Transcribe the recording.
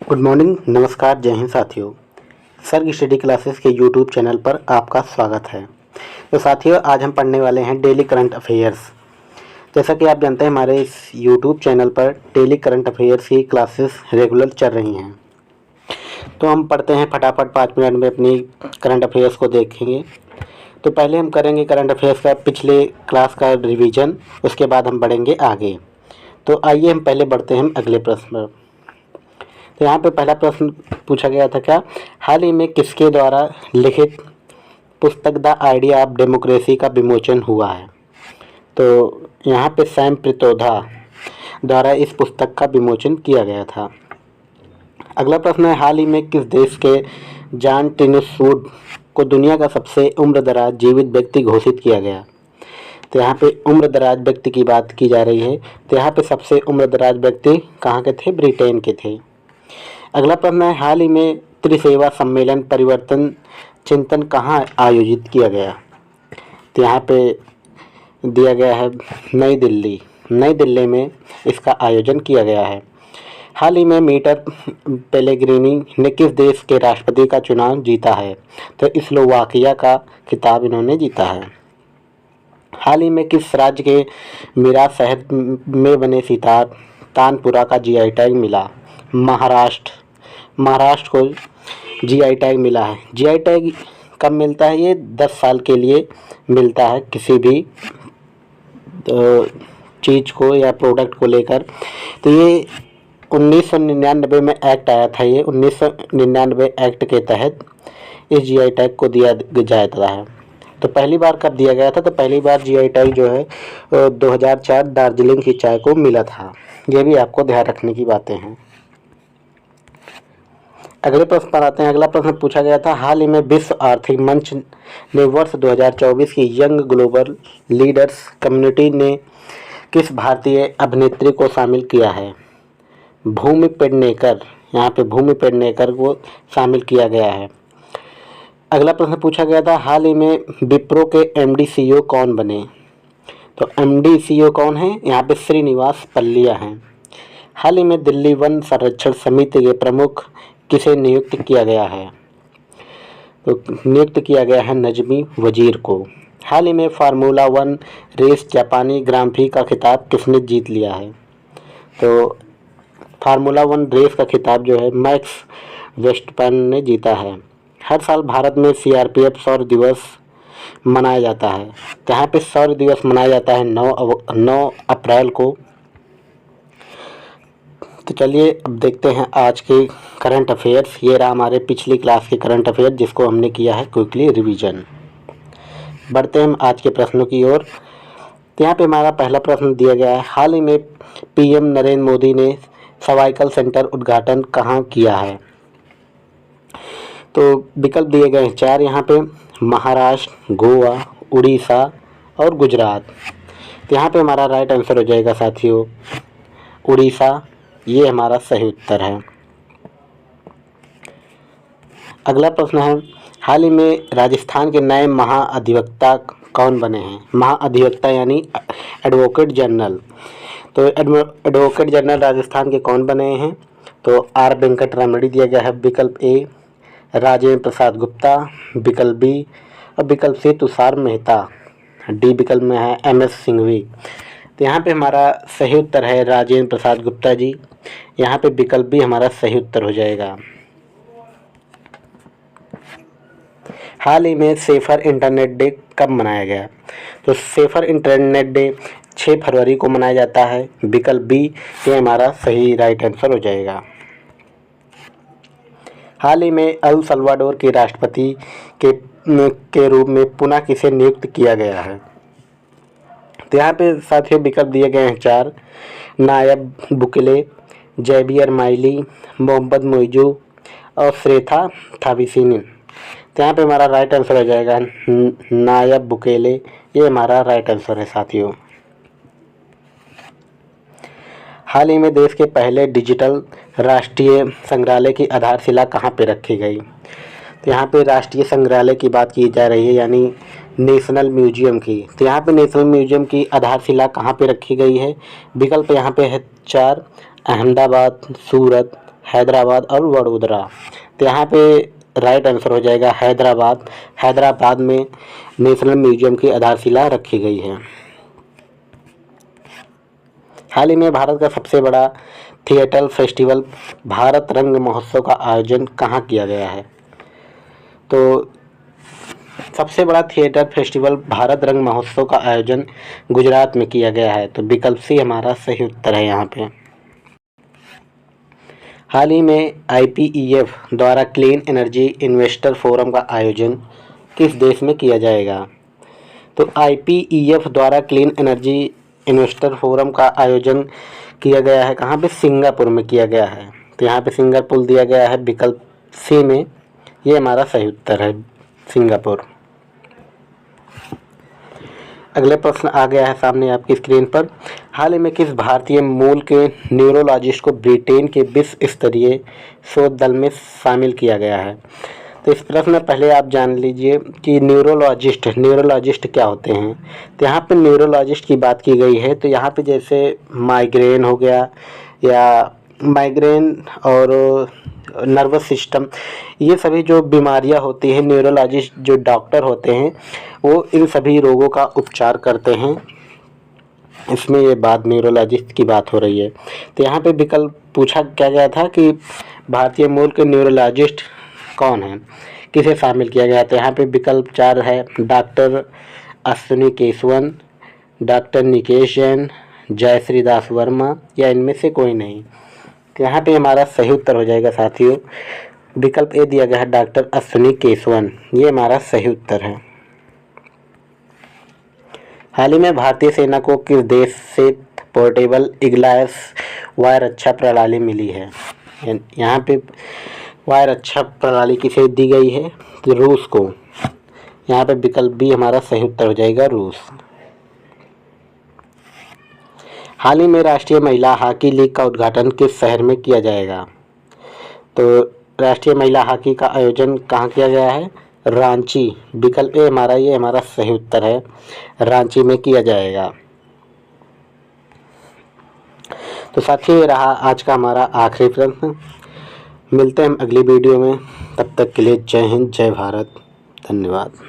Good morning, नमस्कार, जय हिंद साथियों। सर्ग स्टडी क्लासेस के यूट्यूब चैनल पर आपका स्वागत है। तो साथियों, आज हम पढ़ने वाले हैं डेली करंट अफेयर्स। जैसा कि आप जानते हैं, हमारे इस यूट्यूब चैनल पर डेली करंट अफेयर्स की क्लासेस रेगुलर चल रही हैं। तो हम पढ़ते हैं फटाफट, 5 मिनट में अपनी करंट अफेयर्स को देखेंगे। तो पहले हम करेंगे करंट अफेयर्स का पिछले क्लास का रिवीजन, उसके बाद हम बढ़ेंगे आगे। तो आइए हम पहले बढ़ते हैं अगले प्रश्न पर। तो यहाँ पे पहला प्रश्न पूछा गया था, क्या हाल ही में किसके द्वारा लिखित पुस्तक द आइडिया ऑफ डेमोक्रेसी का विमोचन हुआ है। तो यहाँ पे सैम प्रितोदा द्वारा इस पुस्तक का विमोचन किया गया था। अगला प्रश्न है, हाल ही में किस देश के जॉन टिनसवुड को दुनिया का सबसे उम्रदराज जीवित व्यक्ति घोषित किया गया। तो यहाँ पे उम्रदराज व्यक्ति की बात की जा रही है। तो यहाँ पे सबसे उम्रदराज व्यक्ति कहाँ के थे? ब्रिटेन के थे। अगला प्रश्न है, हाल ही में त्रिसेवा सम्मेलन परिवर्तन चिंतन कहाँ आयोजित किया गया। तो यहाँ पे दिया गया है नई दिल्ली में इसका आयोजन किया गया है। हाल ही में मीटर पेलेग्रिनी ने किस देश के राष्ट्रपति का चुनाव जीता है। तो स्लोवाकिया का खिताब इन्होंने जीता है। हाल ही में किस राज्य के मीरा शहर में बने सितार तानपुरा का जीआई टैग मिला। महाराष्ट्र को जीआई टैग मिला है। जीआई टैग कब मिलता है? ये 10 साल के लिए मिलता है किसी भी चीज़ को या प्रोडक्ट को लेकर। तो ये 1999 में एक्ट आया था। ये 1999 एक्ट के तहत इस जीआई टैग को दिया जाता है। तो पहली बार कब दिया गया था? तो पहली बार जीआई टैग जो है 2004 दार्जिलिंग की चाय को मिला था। ये भी आपको ध्यान रखने की बातें हैं। अगले प्रश्न पर आते हैं। अगला प्रश्न पूछा गया था, हाल ही में विश्व आर्थिक मंच ने वर्ष 2024 की यंग ग्लोबल लीडर्स कम्युनिटी ने किस भारतीय अभिनेत्री को शामिल किया है। भूमि पेडनेकर, यहाँ पे भूमि पेडनेकर को शामिल किया गया है। अगला प्रश्न पूछा गया था, हाल ही में विप्रो के एमडी सीईओ कौन बने। तो एमडी सीईओ कौन है? यहाँ पे श्रीनिवास पल्लिया हैं। हाल ही में दिल्ली वन संरक्षण समिति के प्रमुख किसे नियुक्त किया गया है। तो नियुक्त किया गया है नजमी वजीर को। हाल ही में फार्मूला 1 रेस जापानी ग्रां प्री का खिताब किसने जीत लिया है। तो फार्मूला 1 रेस का खिताब जो है मैक्स वेस्टपैन ने जीता है। हर साल भारत में सीआरपीएफ शौर्य दिवस मनाया जाता है। यहाँ पे शौर्य दिवस मनाया जाता है 9 अप्रैल को। तो चलिए अब देखते हैं आज के करंट अफेयर्स। ये रहा हमारे पिछली क्लास के करंट अफेयर जिसको हमने किया है क्विकली रिवीजन। बढ़ते हैं हम आज के प्रश्नों की ओर। तो यहाँ पे हमारा पहला प्रश्न दिया गया है, हाल ही में पीएम नरेंद्र मोदी ने सर्वाइकल सेंटर उद्घाटन कहाँ किया है। तो विकल्प दिए गए हैं 4 यहाँ पे, महाराष्ट्र, गोवा, उड़ीसा और गुजरात। तो यहाँ पे हमारा राइट आंसर हो जाएगा साथियों उड़ीसा। ये हमारा सही उत्तर है। अगला प्रश्न है, हाल ही में राजस्थान के नए महाअधिवक्ता कौन बने हैं। महाअधिवक्ता यानी एडवोकेट जनरल। तो एडवोकेट जनरल राजस्थान के कौन बने हैं। तो आर वेंकट रमणी दिया गया है विकल्प ए, राजेंद्र प्रसाद गुप्ता विकल्प बी और विकल्प सी तुषार मेहता। डी विकल्प में है एमएस सिंघवी। तो यहाँ पे हमारा सही उत्तर है राजेंद्र प्रसाद गुप्ता जी। यहाँ पे विकल्प भी हमारा सही उत्तर हो जाएगा। हाल ही में सेफर इंटरनेट डे कब मनाया गया। तो सेफर इंटरनेट डे 6 फरवरी को मनाया जाता है। विकल्प बी ये हमारा सही राइट आंसर हो जाएगा। हाल ही में अल सल्वाडोर के राष्ट्रपति के रूप में पुनः किसे नियुक्त किया गया है। तो यहाँ पे साथियों विकल्प दिए गए हैं 4, Nayib Bukele, Javier Milei, Mohammed Muizzu और श्रेथा थाविसिन। तो यहाँ पे हमारा राइट आंसर हो जाएगा नायब बुकेले। ये हमारा राइट आंसर है साथियों। हाल ही में देश के पहले डिजिटल राष्ट्रीय संग्रहालय की आधारशिला कहाँ पे रखी गई। तो यहाँ पे राष्ट्रीय संग्रहालय की बात की जा रही है यानी नेशनल म्यूजियम की। तो यहाँ पे नेशनल म्यूजियम की आधारशिला कहाँ पे रखी गई है। विकल्प यहाँ पे है 4, अहमदाबाद, सूरत, हैदराबाद और वडोदरा। तो यहाँ पे राइट आंसर हो जाएगा हैदराबाद। हैदराबाद में नेशनल म्यूजियम की आधारशिला रखी गई है। हाल ही में भारत का सबसे बड़ा थिएटर फेस्टिवल भारत रंग महोत्सव का आयोजन कहाँ किया गया है? तो सबसे बड़ा थिएटर फेस्टिवल भारत रंग महोत्सव का आयोजन गुजरात में किया गया है। तो विकल्प सी हमारा सही उत्तर है यहाँ पे। हाल ही में IPEF द्वारा क्लीन एनर्जी इन्वेस्टर फोरम का आयोजन किस देश में किया जाएगा? तो IPEF द्वारा क्लीन एनर्जी इन्वेस्टर फोरम का आयोजन किया गया है कहाँ पे? सिंगापुर में किया गया है। तो यहाँ पे सिंगापुर दिया गया है विकल्प सी में, ये हमारा सही उत्तर है, सिंगापुर। अगले प्रश्न आ गया है सामने आपकी स्क्रीन पर। हाल ही में किस भारतीय मूल के न्यूरोलॉजिस्ट को ब्रिटेन के विश्व स्तरीय शोध दल में शामिल किया गया है? तो इस प्रश्न में पहले आप जान लीजिए कि न्यूरोलॉजिस्ट क्या होते हैं। तो यहाँ पे न्यूरोलॉजिस्ट की बात की गई है। तो यहाँ पे जैसे माइग्रेन हो गया, या माइग्रेन और नर्वस सिस्टम, ये सभी जो बीमारियां होती हैं, न्यूरोलॉजिस्ट जो डॉक्टर होते हैं वो इन सभी रोगों का उपचार करते हैं। इसमें ये बात न्यूरोलॉजिस्ट की बात हो रही है। तो यहाँ पे विकल्प पूछा क्या गया था कि भारतीय मूल के न्यूरोलॉजिस्ट कौन हैं, किसे शामिल किया गया? तो यहाँ पे विकल्प 4 है, डॉक्टर अश्विनी केशवन, डॉक्टर निकेश जैन, जयश्री दास वर्मा, या इनमें से कोई नहीं। तो यहाँ पे हमारा सही उत्तर हो जाएगा साथियों, विकल्प ए दिया गया है डॉक्टर अश्विनी केशवन, ये हमारा सही उत्तर है। हाल ही में भारतीय सेना को किस देश से पोर्टेबल इग्लायस वायर रक्षा प्रणाली मिली है? यहाँ पे वायर रक्षा प्रणाली किसे दी गई है? तो रूस को। यहाँ पे विकल्प बी हमारा सही उत्तर हो जाएगा, रूस। हाल ही में राष्ट्रीय महिला हॉकी लीग का उद्घाटन किस शहर में किया जाएगा? तो राष्ट्रीय महिला हॉकी का आयोजन कहाँ किया गया है? रांची। विकल्प ए हमारा, ये हमारा सही उत्तर है, रांची में किया जाएगा। तो साथियों, ये रहा आज का हमारा आखिरी प्रश्न। मिलते हैं हम अगली वीडियो में, तब तक के लिए जय हिंद, जय भारत, धन्यवाद।